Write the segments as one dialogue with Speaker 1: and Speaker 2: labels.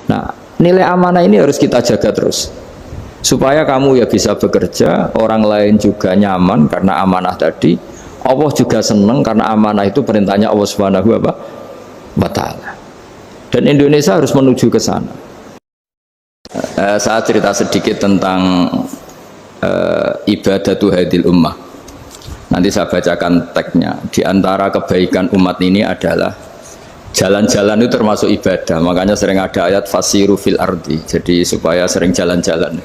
Speaker 1: Nah, nilai amanah ini harus kita jaga terus supaya kamu ya bisa bekerja, orang lain juga nyaman karena amanah tadi, Allah juga senang karena amanah itu perintahnya Allah Subhanahu wa Ta'ala. Dan Indonesia harus menuju ke sana. Saya cerita sedikit tentang ibadatu hadil ummah. Nanti saya bacakan teksnya. Di antara kebaikan umat ini adalah jalan-jalan itu termasuk ibadah. Makanya sering ada ayat fasiru fil ardi. Jadi supaya sering jalan-jalan.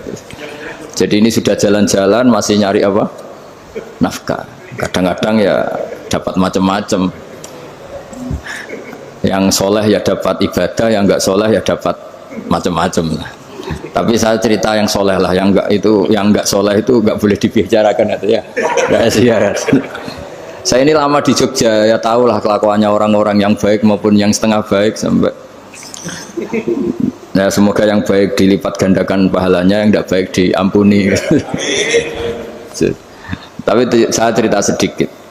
Speaker 1: Jadi ini sudah jalan-jalan masih nyari apa? Nafkah. Kadang-kadang ya dapat macam-macam. Yang soleh ya dapat ibadah, yang enggak soleh ya dapat macam-macam lah. Tapi saya cerita yang soleh lah, yang enggak soleh itu enggak boleh dibicarakan itu ya. Rahasia. Saya ini lama di Jogja, ya tahulah kelakuannya orang-orang yang baik maupun yang setengah baik sampai. Ya semoga yang baik dilipat gandakan pahalanya, yang enggak baik diampuni. Tapi saya cerita sedikit.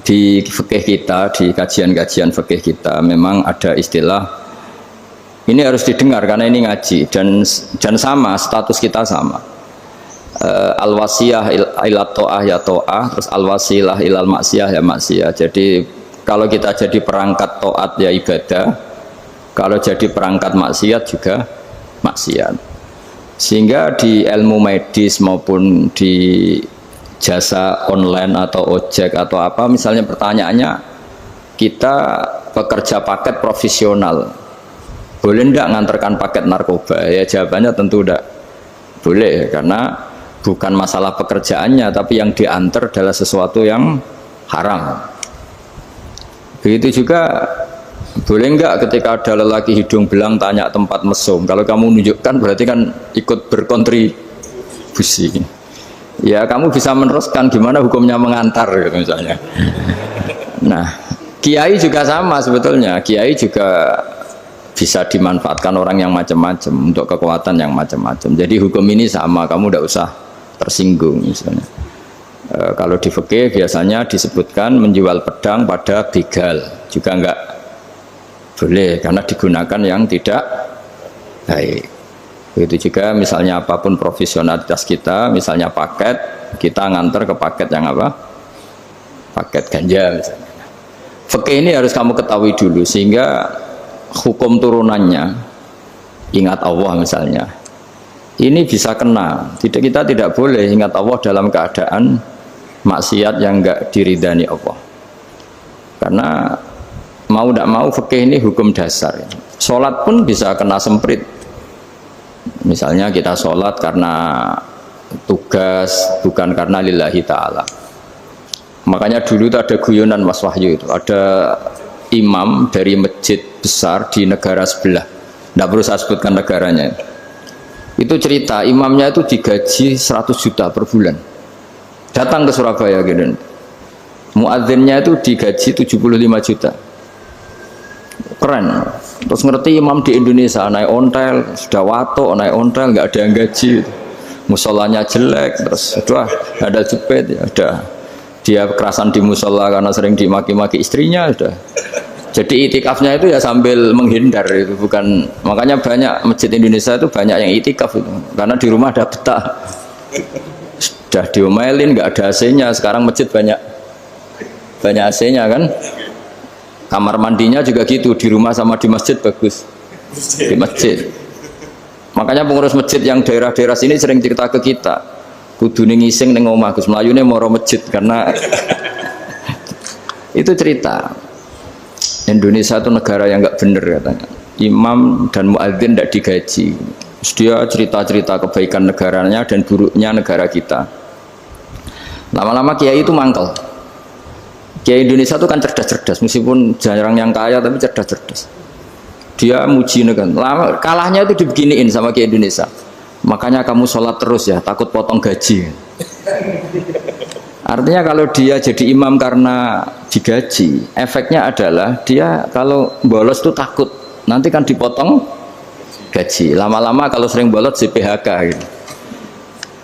Speaker 1: Di fikih kita, di kajian-kajian fikih kita memang ada istilah ini harus didengar karena ini ngaji dan sama status kita sama. Al-wasiyah ila ta'ah ya ta'ah, terus al-wasilah ilal maksiyah ya maksiyah. Jadi kalau kita jadi perangkat taat ya ibadah, kalau jadi perangkat maksiat juga maksiat. Sehingga di ilmu medis maupun di jasa online atau ojek atau apa, misalnya pertanyaannya kita pekerja paket profesional boleh enggak ngantarkan paket narkoba? Ya jawabannya tentu enggak boleh, karena bukan masalah pekerjaannya, tapi yang diantar adalah sesuatu yang haram. Begitu juga boleh enggak ketika ada lelaki hidung belang tanya tempat mesum, kalau kamu menunjukkan berarti kan ikut berkontribusi. Ya kamu bisa meneruskan gimana hukumnya mengantar gitu misalnya. Nah kiai juga sama sebetulnya, kiai juga bisa dimanfaatkan orang yang macam-macam untuk kekuatan yang macam-macam. Jadi hukum ini sama, kamu tidak usah tersinggung misalnya. Kalau di fikih biasanya disebutkan menjual pedang pada begal juga enggak boleh karena digunakan yang tidak baik. Begitu juga misalnya apapun profesionalitas kita, misalnya paket, kita nganter ke paket yang apa? Paket ganja misalnya. Fikih ini harus kamu ketahui dulu sehingga hukum turunannya, ingat Allah misalnya, ini bisa kena. Kita tidak boleh ingat Allah dalam keadaan maksiat yang enggak diridani Allah. Karena mau tidak mau fikih ini hukum dasar. Sholat pun bisa kena semprit. Misalnya kita sholat karena tugas, bukan karena lillahi ta'ala. Makanya dulu itu ada guyonan Mas Wahyu itu, ada imam dari masjid besar di negara sebelah, tidak perlu saya sebutkan negaranya. Itu cerita imamnya itu digaji 100 juta per bulan, datang ke Surabaya gitu. Muadzinnya itu digaji 75 juta, keren. Terus ngerti imam di Indonesia naik ontel, sudah wato naik ontel, nggak ada yang gaji, musolanya jelek, terus sudah ada jepit, ya udah dia kerasan di musola karena sering dimaki-maki istrinya, sudah. Jadi itikafnya itu ya sambil menghindar itu, bukan, makanya banyak masjid Indonesia itu banyak yang itikaf itu, karena di rumah ada betah, sudah diomelin nggak ada AC-nya, sekarang masjid banyak AC-nya kan. Kamar mandinya juga gitu, di rumah sama di masjid bagus. Di masjid. Makanya pengurus masjid yang daerah-daerah sini sering cerita ke kita, kudu ngising ning omah Gus, mlayune moro masjid karena itu cerita. Indonesia itu negara yang enggak bener katanya. Imam dan muadzin tidak digaji. Terus dia cerita-cerita kebaikan negaranya dan buruknya negara kita. Lama-lama kiai itu mangkel. Kiai Indonesia itu kan cerdas-cerdas, meskipun jarang yang kaya tapi cerdas-cerdas. Dia muji negara. Kalahnya itu dibeginiin sama Kiai Indonesia. Makanya kamu sholat terus ya, takut potong gaji. Artinya kalau dia jadi imam karena digaji, efeknya adalah dia kalau bolos itu takut nanti kan dipotong gaji. Lama-lama kalau sering bolos di PHK gitu.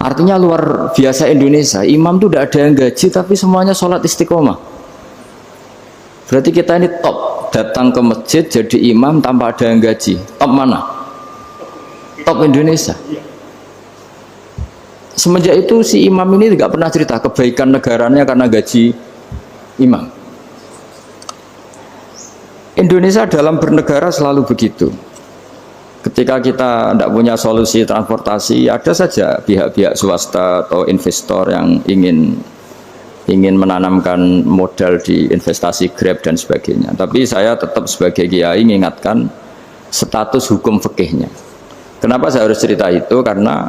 Speaker 1: Artinya luar biasa Indonesia. Imam itu tidak ada yang gaji tapi semuanya sholat istiqomah. Berarti kita ini top. top datang ke masjid jadi imam tanpa ada yang gaji. Top mana? Top Indonesia. Semenjak itu si imam ini tidak pernah cerita kebaikan negaranya karena gaji imam. Indonesia dalam bernegara selalu begitu. Ketika kita tidak punya solusi transportasi, ada saja pihak-pihak swasta atau investor yang ingin menanamkan modal di investasi Grab dan sebagainya. Tapi saya tetap sebagai kiai mengingatkan status hukum fikihnya. Kenapa saya harus cerita itu? Karena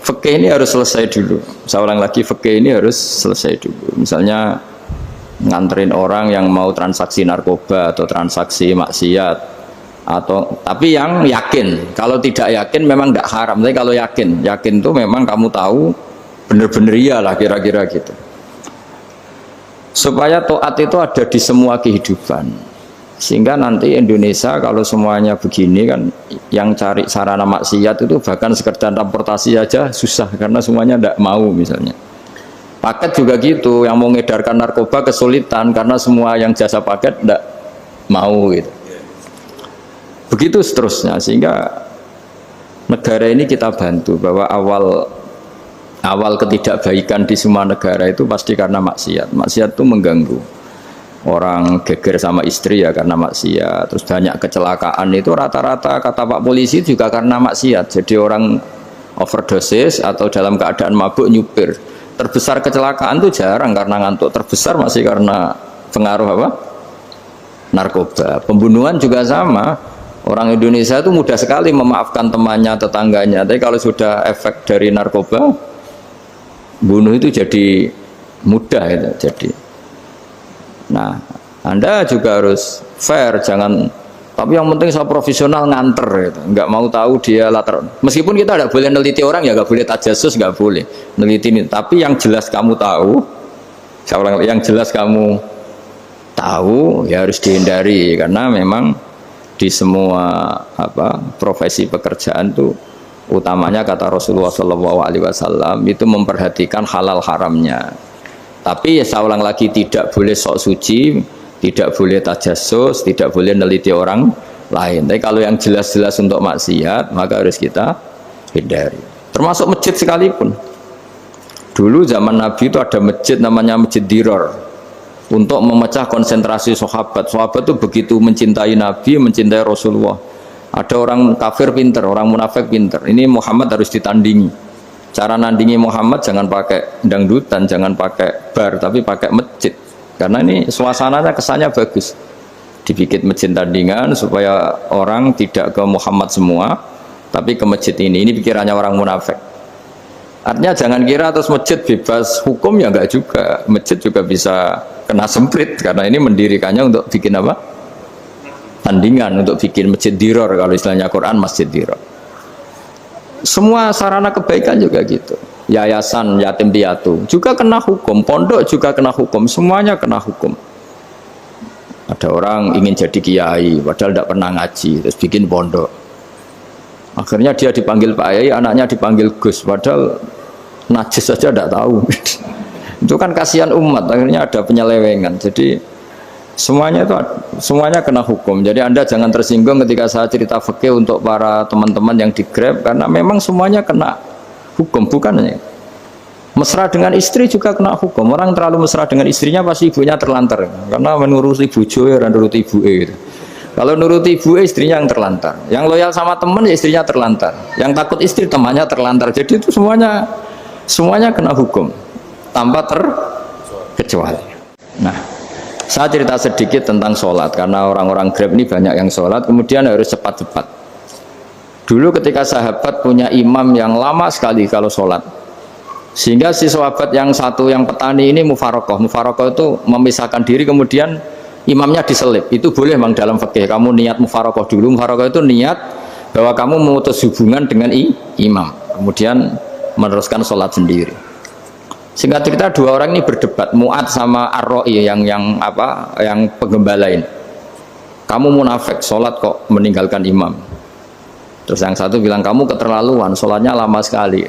Speaker 1: fikih ini harus selesai dulu. Saya ulang lagi, fikih ini harus selesai dulu. Misalnya nganterin orang yang mau transaksi narkoba atau transaksi maksiat, atau tapi yang yakin. Kalau tidak yakin memang tidak haram. Tapi kalau yakin itu memang kamu tahu benar-benar iyalah kira-kira gitu. Supaya taat itu ada di semua kehidupan, sehingga nanti Indonesia kalau semuanya begini kan, yang cari sarana maksiat itu bahkan sekedar transportasi aja susah karena semuanya tidak mau. Misalnya paket juga gitu, yang mau ngedarkan narkoba kesulitan karena semua yang jasa paket tidak mau gitu. Begitu seterusnya, sehingga negara ini kita bantu bahwa awal ketidakbaikan di semua negara itu pasti karena maksiat. Maksiat itu mengganggu. Orang geger sama istri ya karena maksiat. Terus banyak kecelakaan itu rata-rata kata Pak Polisi juga karena maksiat. Jadi orang overdosis atau dalam keadaan mabuk nyupir. Terbesar kecelakaan itu jarang karena ngantuk. Terbesar masih karena pengaruh apa? Narkoba. Pembunuhan juga sama. Orang Indonesia itu mudah sekali memaafkan temannya, tetangganya. Tapi kalau sudah efek dari narkoba, bunuh itu jadi mudah itu jadi. Nah, Anda juga harus fair, jangan. Tapi yang penting saya profesional nganter, gitu. Nggak mau tahu dia latar. Meskipun kita tidak boleh neliti orang ya, nggak boleh tajasus, nggak boleh neliti ini. Tapi yang jelas kamu tahu, yang jelas kamu tahu ya harus dihindari karena memang di semua profesi pekerjaan itu utamanya kata Rasulullah SAW itu memperhatikan halal haramnya. Tapi ya saya ulang lagi, tidak boleh sok suci, tidak boleh tajasus, tidak boleh neliti orang lain. Tapi kalau yang jelas-jelas untuk maksiat maka harus kita hindari. Termasuk masjid sekalipun. Dulu zaman Nabi itu ada masjid namanya Masjid Diror untuk memecah konsentrasi sahabat. Sahabat itu begitu mencintai Nabi, mencintai Rasulullah. Ada orang kafir pinter, orang munafik pinter. Ini Muhammad harus ditandingi. Cara nandingi Muhammad jangan pakai dangdutan, jangan pakai bar, tapi pakai masjid. Karena ini suasananya kesannya bagus. Dibikin masjid tandingan supaya orang tidak ke Muhammad semua, tapi ke masjid ini. Ini pikirannya orang munafik. Artinya jangan kira terus masjid bebas hukum, ya enggak juga. Masjid juga bisa kena semprit karena ini mendirikannya untuk bikin apa? Tandingan, untuk bikin masjid diror, kalau istilahnya Quran masjid diror. Semua sarana kebaikan juga gitu. Yayasan yatim piatu juga kena hukum, pondok juga kena hukum, semuanya kena hukum. Ada orang ingin jadi kiai padahal tidak pernah ngaji, terus bikin pondok. Akhirnya dia dipanggil Pak Yai, anaknya dipanggil Gus, padahal najis saja tidak tahu. Itu kan kasihan umat, akhirnya ada penyelewengan. Jadi semuanya kena hukum. Jadi Anda jangan tersinggung ketika saya cerita fikih untuk para teman-teman yang di Grab, karena memang semuanya kena hukum, bukannya. Mesra dengan istri juga kena hukum. Orang terlalu mesra dengan istrinya pasti ibunya terlantar, karena menuruti bojo ya nuruti ibu gitu. Kalau nuruti ibu istrinya yang terlantar, yang loyal sama teman ya istrinya terlantar, yang takut istri temannya terlantar. Jadi itu semuanya kena hukum tanpa terkecuali. Nah, saya cerita sedikit tentang sholat karena orang-orang Grab ini banyak yang sholat, kemudian harus cepat-cepat. Dulu ketika sahabat punya imam yang lama sekali kalau sholat, sehingga si sahabat yang satu yang petani ini mufarokoh itu memisahkan diri, kemudian imamnya diselip. Itu boleh memang dalam fikih. Kamu niat mufarokoh dulu. Mufarokoh itu niat bahwa kamu memutus hubungan dengan imam, kemudian meneruskan sholat sendiri. Singkat cerita dua orang ini berdebat, Mu'ad sama Ar-Ra'i yang penggembala ini. Kamu munafik, sholat kok meninggalkan imam. Terus yang satu bilang kamu keterlaluan, sholatnya lama sekali.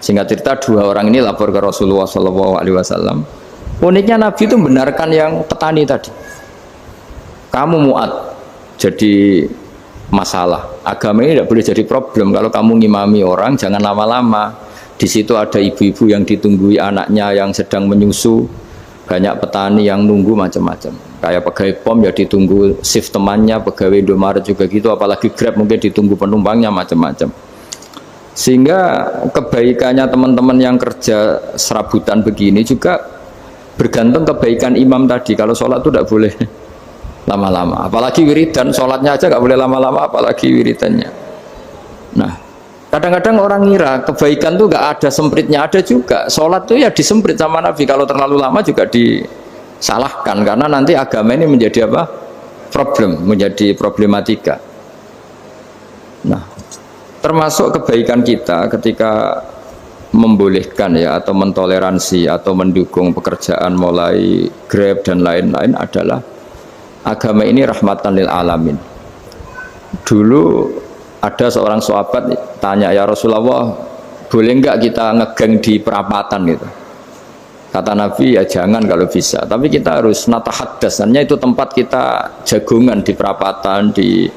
Speaker 1: Singkat cerita dua orang ini lapor ke Rasulullah SAW. Uniknya Nabi itu membenarkan yang petani tadi. kamu muat jadi masalah. Agama ini tidak boleh jadi problem. Kalau kamu ngimami orang, jangan lama-lama. Di situ ada ibu-ibu yang ditunggui anaknya yang sedang menyusu, banyak petani yang nunggu macam-macam. Kayak pegawai POM ya ditunggu shift temannya, pegawai Indomaret juga gitu, apalagi Grab mungkin ditunggu penumpangnya macam-macam. Sehingga kebaikannya teman-teman yang kerja serabutan begini juga bergantung kebaikan imam tadi. Kalau sholat itu tidak boleh lama-lama, apalagi wiridan, sholatnya aja nggak boleh lama-lama, apalagi wiridannya. Nah, kadang-kadang orang ngira kebaikan tuh nggak ada sempritnya, ada juga. Sholat tuh ya disemprit sama Nabi, kalau terlalu lama juga disalahkan, karena nanti agama ini menjadi apa? Problem, menjadi problematika. Nah, termasuk kebaikan kita ketika membolehkan ya atau mentoleransi atau mendukung pekerjaan mulai Grab dan lain-lain adalah agama ini rahmatan lil alamin. Dulu ada seorang sahabat tanya, ya Rasulullah, boleh enggak kita ngegeng di perapatan gitu? Kata Nabi, ya jangan kalau bisa, tapi kita harus natahaddasannya, itu tempat kita jagungan di perapatan, di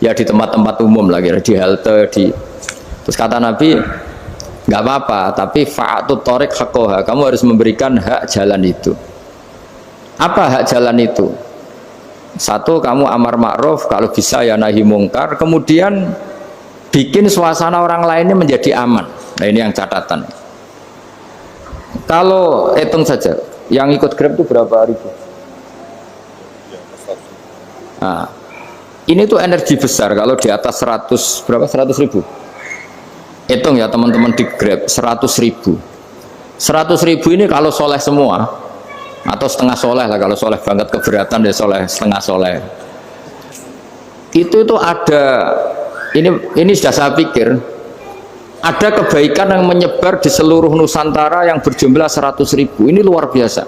Speaker 1: tempat-tempat umum lah, kira di halte, terus kata Nabi, nggak apa-apa, tapi fa'atut thoriq haqqaha, kamu harus memberikan hak jalan itu. Apa hak jalan itu? Satu, kamu amar ma'ruf, kalau bisa ya nahi mungkar, kemudian bikin suasana orang lainnya menjadi aman. Nah, ini yang catatan. Kalau hitung saja, yang ikut Grab itu berapa ribu? Nah, ini tuh energi besar kalau di atas 100, berapa? 100 ribu. Hitung ya teman-teman di Grab, 100 ribu. 100 ribu ini kalau soleh semua, atau setengah soleh lah, kalau soleh banget keberatan ya soleh, setengah soleh. Itu ada, ini sudah saya pikir, ada kebaikan yang menyebar di seluruh Nusantara yang berjumlah 100 ribu. Ini luar biasa.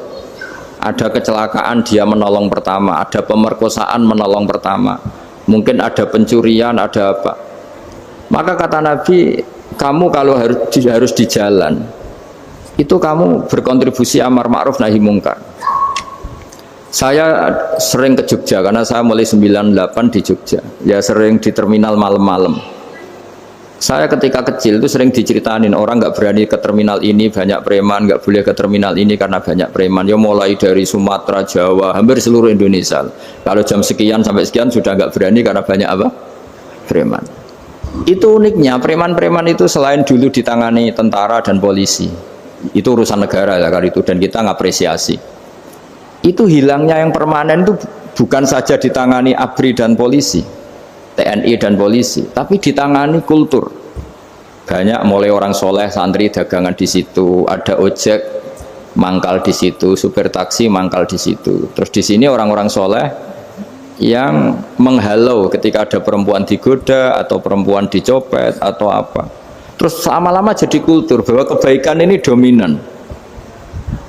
Speaker 1: Ada kecelakaan dia menolong pertama, ada pemerkosaan menolong pertama, mungkin ada pencurian, ada apa. Maka kata Nabi, kamu kalau harus di jalan, itu kamu berkontribusi amar ma'ruf nahi mungkar. Saya sering ke Jogja karena saya mulai 98 di Jogja, ya sering di terminal malam-malam. Saya ketika kecil itu sering diceritain orang nggak berani ke terminal ini banyak preman, nggak boleh ke terminal ini karena banyak preman. Ya mulai dari Sumatera, Jawa, hampir seluruh Indonesia. Kalau jam sekian sampai sekian sudah nggak berani karena banyak apa? Preman. Itu uniknya, preman-preman itu selain dulu ditangani tentara dan polisi, itu urusan negara ya kali itu, dan kita ngapresiasi. Itu hilangnya yang permanen itu bukan saja ditangani ABRI dan polisi, TNI dan polisi, tapi ditangani kultur. Banyak mulai orang soleh, santri dagangan di situ, ada ojek mangkal di situ, supir taksi mangkal di situ. Terus di sini orang-orang soleh yang menghalau ketika ada perempuan digoda atau perempuan dicopet atau apa. Terus lama-lama jadi kultur bahwa kebaikan ini dominan.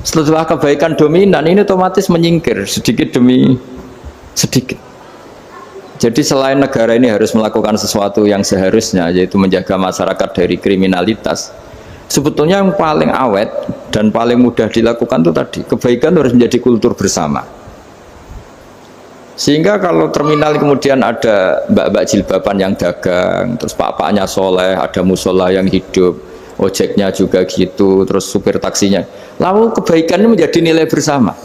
Speaker 1: Setelah kebaikan dominan ini otomatis menyingkir sedikit demi sedikit. Jadi selain negara ini harus melakukan sesuatu yang seharusnya, yaitu menjaga masyarakat dari kriminalitas, sebetulnya yang paling awet dan paling mudah dilakukan itu tadi, kebaikan harus menjadi kultur bersama. Sehingga kalau terminal kemudian ada mbak-mbak jilbaban yang dagang, terus pak-paknya soleh, ada musola yang hidup, ojeknya juga gitu, terus supir taksinya, lalu kebaikan ini menjadi nilai bersama.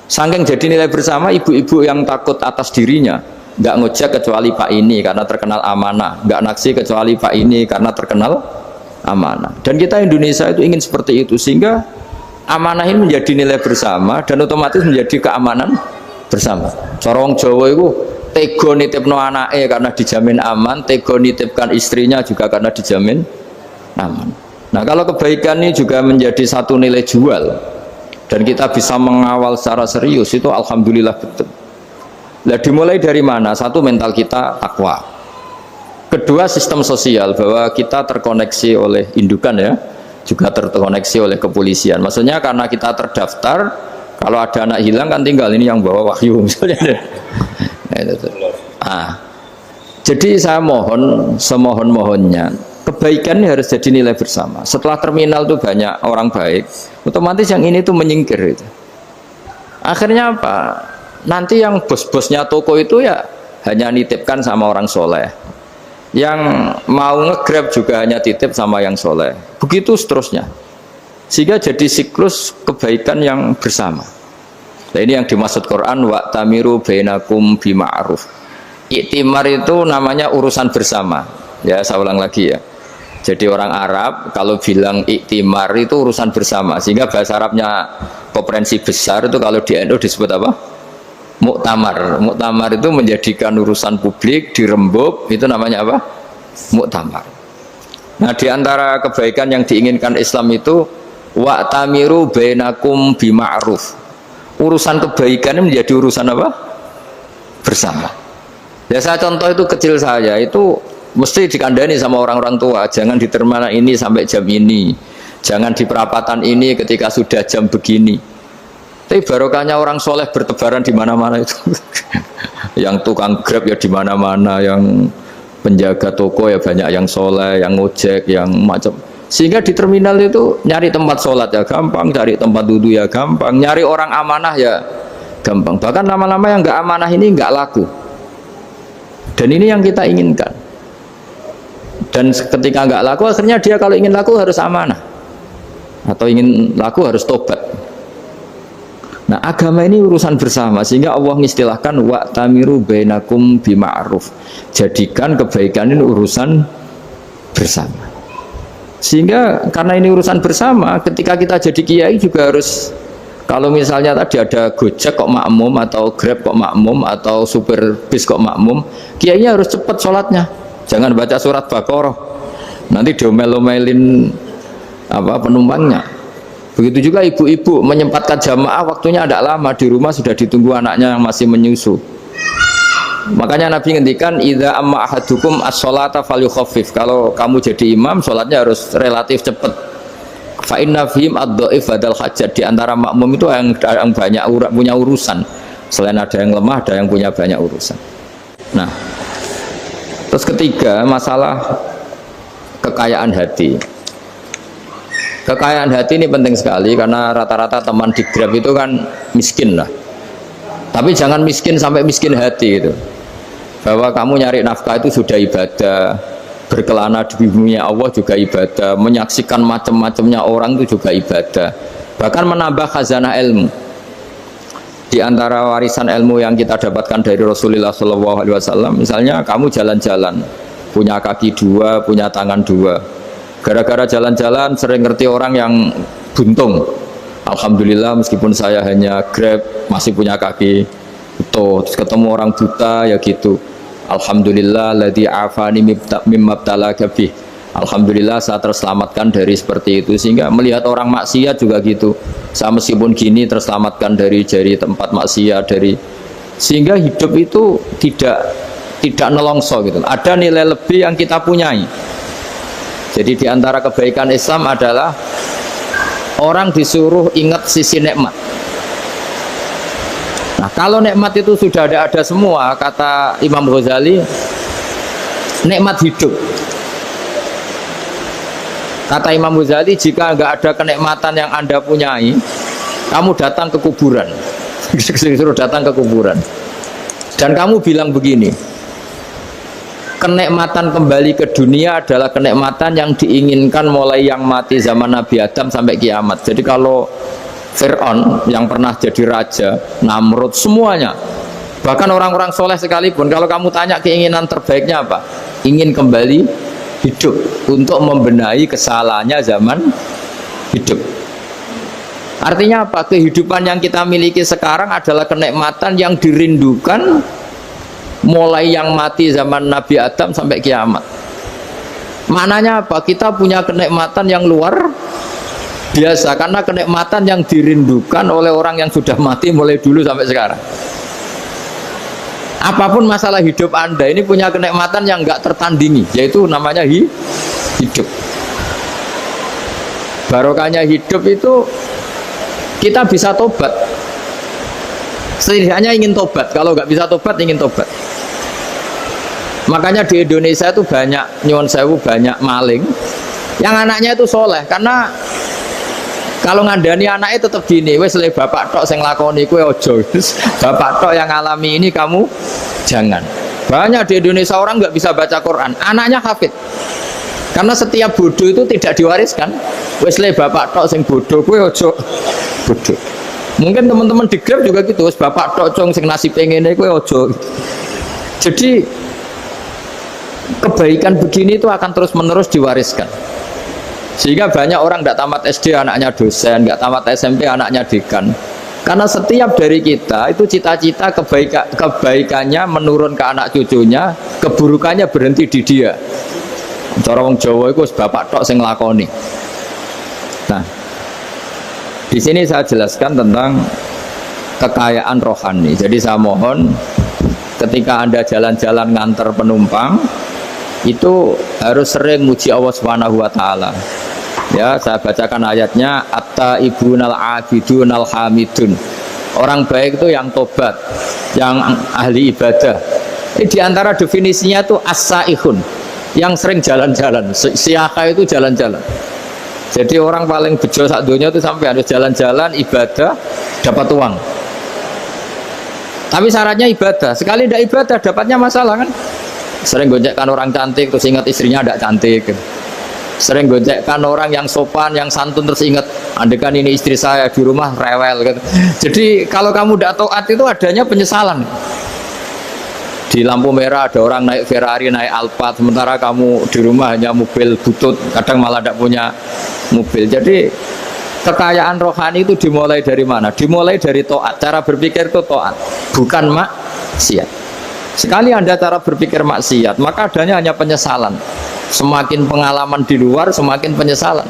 Speaker 1: Saking jadi nilai bersama, ibu-ibu yang takut atas dirinya nggak ngojek kecuali Pak ini karena terkenal amanah, nggak naksi kecuali Pak ini karena terkenal amanah. Dan kita Indonesia itu ingin seperti itu, sehingga amanah ini menjadi nilai bersama dan otomatis menjadi keamanan bersama. Corong Jawa itu tego nitipno anake karena dijamin aman, tego nitipkan istrinya juga karena dijamin aman. Nah, kalau kebaikan ini juga menjadi satu nilai jual dan kita bisa mengawal secara serius, itu alhamdulillah betul. Nah, dimulai dari mana? Satu, mental kita takwa. Kedua, sistem sosial, bahwa kita terkoneksi oleh indukan ya, juga terkoneksi oleh kepolisian. Maksudnya karena kita terdaftar, kalau ada anak hilang kan tinggal ini yang bawa wahyu misalnya. Jadi saya mohon, semohon-mohonnya, kebaikan ini harus jadi nilai bersama. Setelah terminal itu banyak orang baik, otomatis yang ini tuh menyingkir itu. Akhirnya apa? nanti yang bos-bosnya toko itu ya hanya nitipkan sama orang soleh, yang mau nge-grab juga hanya titip sama yang soleh, begitu seterusnya, sehingga jadi siklus kebaikan yang bersama. Nah, ini yang dimaksud Quran wa tamiru bainakum bima'ruf. Iktimar itu namanya urusan bersama. Ya, saya ulang lagi ya. Jadi orang Arab kalau bilang iktimar itu urusan bersama, sehingga bahasa Arabnya konferensi besar itu kalau di NU disebut apa? Muktamar. Muktamar itu menjadikan urusan publik dirembuk, itu namanya apa? Muktamar. Nah, di antara kebaikan yang diinginkan Islam itu wa tamiru bainakum bima'ruf. Urusan kebaikan ini menjadi urusan apa? Bersama. Ya, saya contoh itu kecil saya itu mesti dikandani sama orang-orang tua, jangan di terminal ini sampai jam ini, jangan di perapatan ini ketika sudah jam begini. Tapi barokahnya orang soleh bertebaran di mana-mana itu. Yang tukang grab ya di mana-mana, yang penjaga toko ya banyak yang soleh, yang ngojek, yang macam. Sehingga di terminal itu nyari tempat sholat ya gampang, cari tempat duduk ya gampang, nyari orang amanah ya gampang. Bahkan lama-lama yang nggak amanah ini nggak laku. Dan ini yang kita inginkan. Dan ketika nggak laku, akhirnya dia kalau ingin laku harus amanah, atau ingin laku harus tobat. Nah, agama ini urusan bersama, sehingga Allah mengistilahkan wa tamiru bainakum bima'ruf. Jadikan kebaikan ini urusan bersama. Sehingga karena ini urusan bersama, ketika kita jadi kiai juga harus, kalau misalnya tadi ada Gojek kok makmum, atau Grab kok makmum, atau supir bis kok makmum, kiainya harus cepat sholatnya. Jangan baca surat Baqarah, nanti diomel-omelin apa penumpangnya. Begitu juga ibu-ibu menyempatkan jamaah, waktunya tidak lama, di rumah sudah ditunggu anaknya yang masih menyusu. Makanya Nabi ngendikan idza amma ahadukum as-sholata falyukhaffif. Kalau kamu jadi imam, sholatnya harus relatif cepat. Fa inna fihim ad-dhaif badal hajat. Di antara makmum itu yang banyak punya urusan. Selain ada yang lemah, ada yang punya banyak urusan. Nah, terus ketiga, masalah kekayaan hati. Kekayaan hati ini penting sekali karena rata-rata teman di Grab itu kan miskin lah. Tapi jangan miskin sampai miskin hati itu. Bahwa kamu nyari nafkah itu sudah ibadah, berkelana di bumi Allah juga ibadah, menyaksikan macam-macamnya orang itu juga ibadah. Bahkan menambah khazanah ilmu. Di antara warisan ilmu yang kita dapatkan dari Rasulullah SAW, misalnya kamu jalan-jalan, punya kaki dua, punya tangan dua. Gara-gara jalan-jalan sering ngerti orang yang buntung. Alhamdulillah meskipun saya hanya Grab masih punya kaki utuh. Terus ketemu orang buta ya gitu. Alhamdulillah ladzi afani mimma btalaka bih. Alhamdulillah saya terselamatkan dari seperti itu. Sehingga melihat orang maksiat juga gitu. Saya meskipun gini terselamatkan dari tempat maksiat, sehingga hidup itu tidak nelongso gitu. Ada nilai lebih yang kita punyai. Jadi di antara kebaikan Islam adalah orang disuruh ingat sisi nikmat. Nah, kalau nikmat itu sudah ada semua, kata Imam Ghazali, nikmat hidup. Kata Imam Ghazali, jika nggak ada kenikmatan yang Anda punyai, kamu datang ke kuburan. Disuruh datang ke kuburan. Dan kamu bilang begini, kenikmatan kembali ke dunia adalah kenikmatan yang diinginkan mulai yang mati zaman Nabi Adam sampai kiamat. Jadi kalau Fir'aun yang pernah jadi raja, Namrud, semuanya, bahkan orang-orang soleh sekalipun, kalau kamu tanya keinginan terbaiknya apa? Ingin kembali hidup untuk membenahi kesalahannya zaman hidup. Artinya apa? Kehidupan yang kita miliki sekarang adalah kenikmatan yang dirindukan mulai yang mati zaman Nabi Adam sampai kiamat. Maknanya apa? Kita punya kenikmatan yang luar biasa karena kenikmatan yang dirindukan oleh orang yang sudah mati mulai dulu sampai sekarang. Apapun masalah hidup Anda ini punya kenikmatan yang nggak tertandingi, yaitu namanya hidup. Barokahnya hidup itu kita bisa tobat. Setidaknya ingin tobat. Kalau nggak bisa tobat, ingin tobat. Makanya di Indonesia itu banyak nyuwun sewu, banyak maling yang anaknya itu soleh, karena Kalau ngandani anaknya tetap gini, wes le bapak tok sing lakoni kue ojo, bapak tok yang alami ini kamu jangan. Banyak di Indonesia orang nggak bisa baca Quran, anaknya hafid. Karena setiap bodoh itu tidak diwariskan. Wes le bapak tok sing bodoh kue ojo bodoh. Mungkin teman-teman di Grab juga gitu, wes bapak tok cong sing nasib pengen kue ojo. Jadi kebaikan begini itu akan terus-menerus diwariskan. Sehingga banyak orang tidak tamat SD anaknya dosen, nggak tamat SMP anaknya dekan. Karena setiap dari kita itu cita-cita kebaikannya menurun ke anak cucunya, keburukannya berhenti di dia. Cara wong Jawa itu bapak tok sing lakoni. Nah, di sini saya jelaskan tentang kekayaan rohani. Jadi saya mohon ketika Anda jalan-jalan nganter penumpang itu harus sering muji Allah Subhanahu wa taala. Ya, saya bacakan ayatnya, at-taibunal abidunal hamidun. Orang baik itu yang tobat, yang ahli ibadah. Di antara definisinya itu as-saihun, yang sering jalan-jalan. Siaka itu jalan-jalan. Jadi orang paling bejo sak dunia itu sampai harus jalan-jalan ibadah dapat uang. Tapi syaratnya ibadah. Sekali tidak ibadah dapatnya masalah kan? Sering gonjekkan orang cantik terus ingat istrinya tidak cantik. Sering gonjekkan orang yang sopan, yang santun terus ingat andekan ini istri saya di rumah rewel gitu. Jadi kalau kamu tidak taat itu adanya penyesalan. Di lampu merah ada orang naik Ferrari, naik Alphard, sementara kamu di rumah hanya mobil butut, kadang malah tidak punya mobil. Jadi kekayaan rohani itu dimulai dari mana? Dimulai dari taat. Cara berpikir itu taat, bukan maksiat. Sekali Anda cara berpikir maksiat, maka adanya hanya penyesalan. Semakin pengalaman di luar, semakin penyesalan.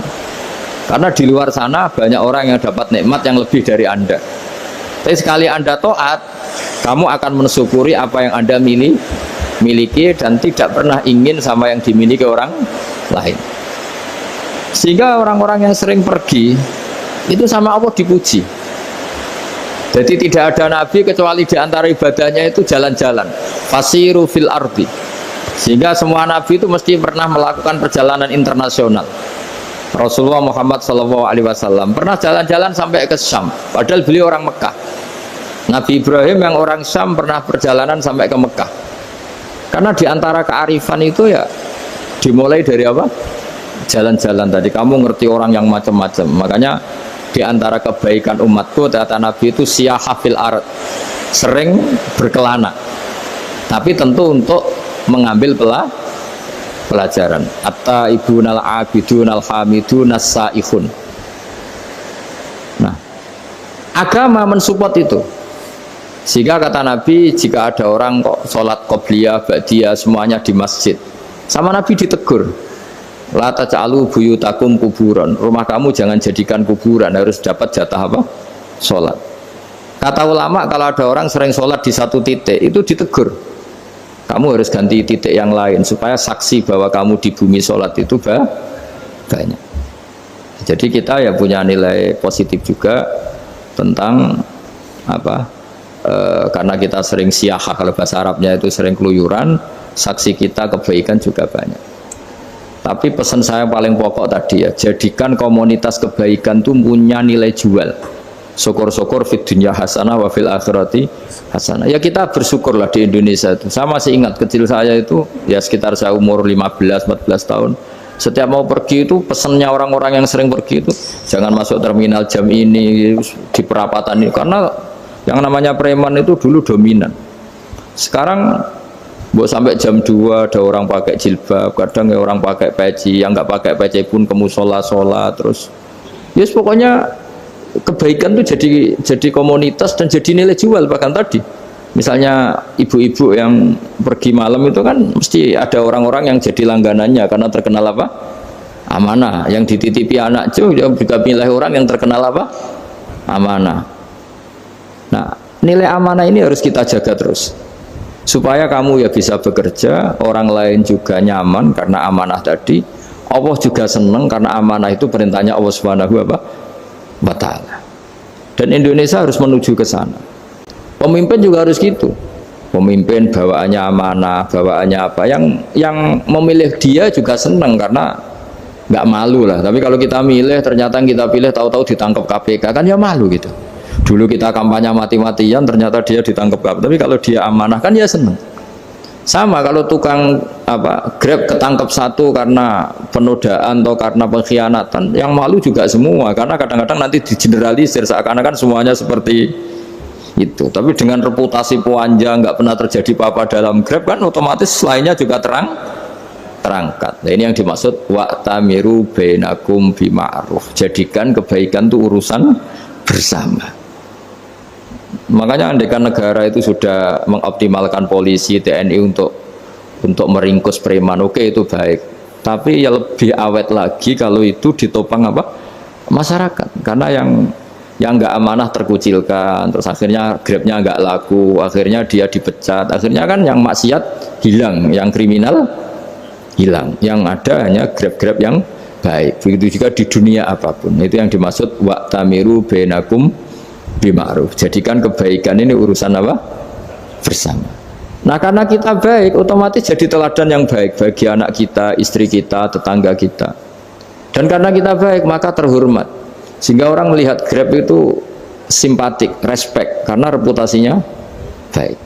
Speaker 1: Karena di luar sana banyak orang yang dapat nikmat yang lebih dari Anda. Tapi sekali Anda taat, kamu akan mensyukuri apa yang Anda miliki dan tidak pernah ingin sama yang dimiliki orang lain. Sehingga orang-orang yang sering pergi itu sama Allah dipuji. Jadi tidak ada nabi kecuali di antara ibadahnya itu jalan-jalan. Fasiru fil ardi. Sehingga semua nabi itu mesti pernah melakukan perjalanan internasional. Rasulullah Muhammad SAW pernah jalan-jalan sampai ke Syam, padahal beliau orang Mekah. Nabi Ibrahim yang orang Syam pernah perjalanan sampai ke Mekah. Karena di antara kearifan itu ya dimulai dari apa? Jalan-jalan tadi. Kamu ngerti orang yang macam-macam. Makanya di antara kebaikan umatku kata Nabi itu siyaha fil ard, sering berkelana. Tapi tentu untuk mengambil pelajaran. At-taibunal abidunal hamidunas saihun. Nah, agama mensupport itu. Sehingga kata Nabi, jika ada orang kok sholat qobliyah, ba'diyah semuanya di masjid, sama Nabi ditegur, la taj'alu buyutakum kuburan, rumah kamu jangan jadikan kuburan, harus dapat jatah apa? Sholat. Kata ulama, kalau ada orang sering sholat di satu titik, itu ditegur, kamu harus ganti titik yang lain supaya saksi bahwa kamu di bumi sholat itu banyak. Jadi kita ya punya nilai positif juga tentang apa? Karena kita sering siyahah, kalau bahasa Arabnya itu sering keluyuran, saksi kita kebaikan juga banyak. Tapi pesan saya paling pokok tadi ya, jadikan komunitas kebaikan itu punya nilai jual. Syukur-syukur fid dunya hasanah wa fil akhirati hasanah. Ya kita bersyukurlah di Indonesia itu. Saya masih ingat kecil saya itu ya sekitar saya umur 15-14 tahun. Setiap mau pergi itu pesannya orang-orang yang sering pergi itu jangan masuk terminal jam ini, di perapatan ini, karena yang namanya preman itu dulu dominan. Sekarang sampai jam 2 ada orang pakai jilbab, kadang ya orang pakai peci, yang nggak pakai peci pun ke musola sholat terus. Yes, pokoknya kebaikan itu jadi komunitas dan jadi nilai jual. Bahkan tadi misalnya ibu-ibu yang pergi malam itu kan mesti ada orang-orang yang jadi langganannya karena terkenal apa? Amanah. Yang dititipi anak juga milih orang yang terkenal apa? Amanah. Nah, nilai amanah ini harus kita jaga terus supaya kamu ya bisa bekerja, orang lain juga nyaman karena amanah tadi, Allah juga senang karena amanah itu perintahnya Allah Subhanahu wa ta'ala. Dan Indonesia harus menuju ke sana. Pemimpin juga harus gitu. Pemimpin bawaannya amanah, bawaannya apa, yang memilih dia juga senang karena nggak malu lah. Tapi kalau kita milih, ternyata yang kita pilih tahu-tahu ditangkap KPK, kan ya malu gitu. Dulu kita kampanye mati-matian, ternyata dia ditangkap KPK. Tapi kalau dia amanah kan ya seneng. Sama kalau tukang Grab ketangkap satu karena penodaan atau karena pengkhianatan, yang malu juga semua, karena kadang-kadang nanti digeneralisir seakan-akan semuanya seperti itu. Tapi dengan reputasi panjang, nggak pernah terjadi apa-apa dalam Grab, kan otomatis lainnya juga terangkat. Nah, ini yang dimaksud wa'tamiru bainakum bima'ruf. Jadikan kebaikan itu urusan bersama. Makanya andaikan negara itu sudah mengoptimalkan polisi, TNI untuk meringkus preman, oke, itu baik. Tapi ya lebih awet lagi kalau itu ditopang masyarakat. Karena yang nggak amanah terkucilkan, terus akhirnya Grabnya nggak laku, akhirnya dia dipecat, akhirnya kan yang maksiat hilang, yang kriminal hilang, yang ada hanya Grab yang baik. Begitu juga di dunia apapun. Itu yang dimaksud wa'tamiru bainakum bima'ruf. Jadikan kebaikan ini urusan bersama. Nah, karena kita baik, otomatis jadi teladan yang baik bagi anak kita, istri kita, tetangga kita. Dan karena kita baik, maka terhormat. Sehingga orang melihat Grab itu simpatik, respect, karena reputasinya baik.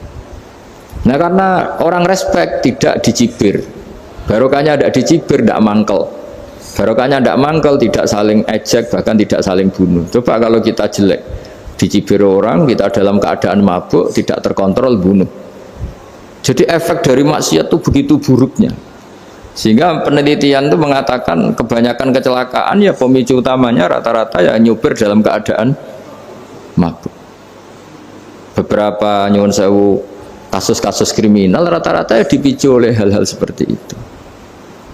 Speaker 1: Nah, karena orang respect, tidak dicibir. Barokahnya tidak dicibir, tidak mangkel. Barokahnya tidak mangkel, tidak saling ejek, bahkan tidak saling bunuh. Coba kalau kita jelek, dicibir orang, kita dalam keadaan mabuk, tidak terkontrol, bunuh. Jadi efek dari maksiat itu begitu buruknya. Sehingga penelitian itu mengatakan kebanyakan kecelakaan ya pemicu utamanya rata-rata ya nyupir dalam keadaan mabuk. Beberapa nyuwun sewu kasus-kasus kriminal rata-rata ya dipicu oleh hal-hal seperti itu.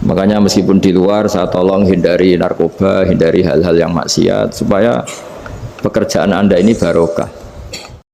Speaker 1: Makanya meskipun di luar saya tolong hindari narkoba, hindari hal-hal yang maksiat supaya pekerjaan Anda ini barokah.